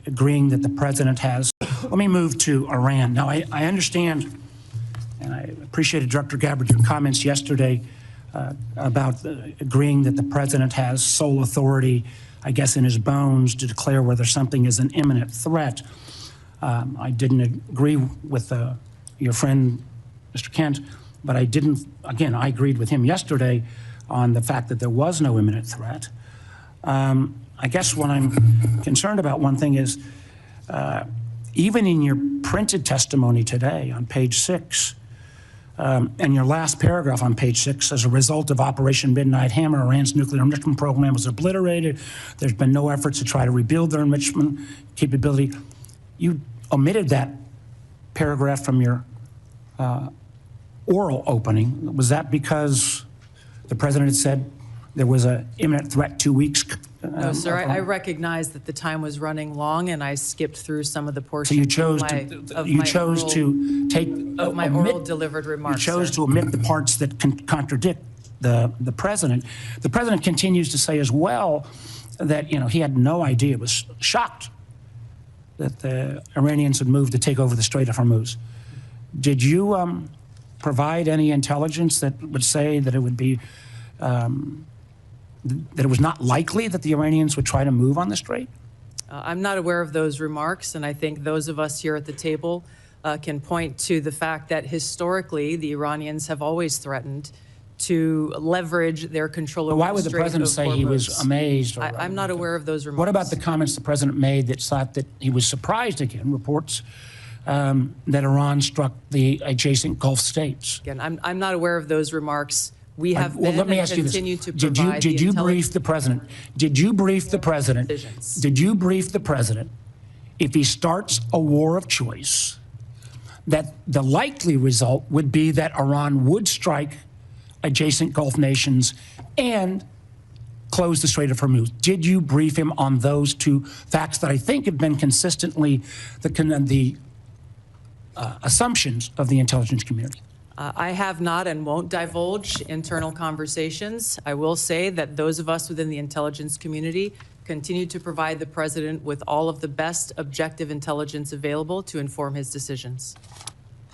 agreeing that the president has. Let me move to Iran. Now, I understand, and I appreciated Director Gabbard, your comments yesterday about agreeing that the president has sole authority, I guess, in his bones to declare whether something is an imminent threat. I didn't agree with your friend, Mr. Kent, but I agreed with him yesterday on the fact that there was no imminent threat. I guess what I'm concerned about, one thing is, even in your printed testimony today on page 6, and your last paragraph on page 6, as a result of Operation Midnight Hammer, Iran's nuclear enrichment program was obliterated. There's been no efforts to try to rebuild their enrichment capability. You omitted that paragraph from your oral opening. Was that because the president had said there was an imminent threat 2 weeks? No, sir. I recognize that the time was running long, and I skipped through some of the portions. So you chose to take my oral delivered remarks. You chose to omit the parts that contradict the president. The president continues to say as well that he had no idea, was shocked that the Iranians had moved to take over the Strait of Hormuz. Did you provide any intelligence that would say that it would be that it was not likely that the Iranians would try to move on the strait? I'm not aware of those remarks, and I think those of us here at the table can point to the fact that historically the Iranians have always threatened to leverage their control over why would the president say he was amazed? I'm not aware of those remarks. What about the comments the president made that thought that he was surprised again, reports that Iran struck the adjacent Gulf states? Again, I'm not aware of those remarks. We have well, let me ask you this. Did you brief the president? Did you brief the president? Did you brief the president if he starts a war of choice that the likely result would be that Iran would strike adjacent Gulf nations and close the Strait of Hormuz? Did you brief him on those two facts that I think have been consistently the assumptions of the intelligence community? I have not and won't divulge internal conversations. I will say that those of us within the intelligence community continue to provide the president with all of the best objective intelligence available to inform his decisions.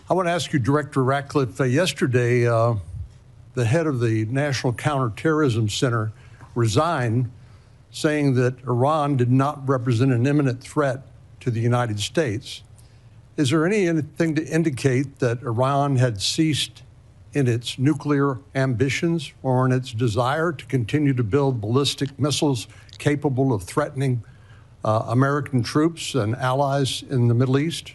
I want to ask you, Director Ratcliffe, yesterday the head of the National Counterterrorism Center resigned, saying that Iran did not represent an imminent threat to the United States. Is there anything to indicate that Iran had ceased in its nuclear ambitions or in its desire to continue to build ballistic missiles capable of threatening American troops and allies in the Middle East?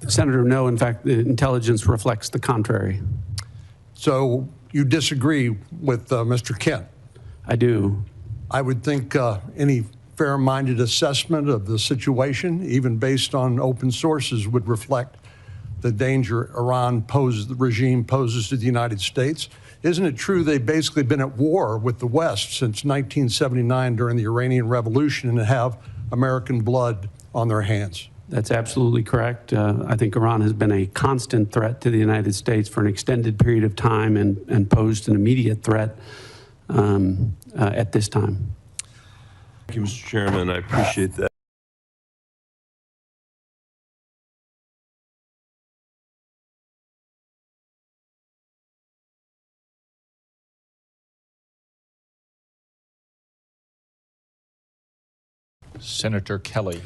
Senator, no. In fact, the intelligence reflects the contrary. So you disagree with Mr. Kent? I do. I would think any fair-minded assessment of the situation, even based on open sources, would reflect the danger the regime poses to the United States. Isn't it true they've basically been at war with the West since 1979 during the Iranian Revolution and have American blood on their hands? That's absolutely correct. I think Iran has been a constant threat to the United States for an extended period of time and posed an immediate threat at this time. Thank you, Mr. Chairman. I appreciate that. Senator Kelly.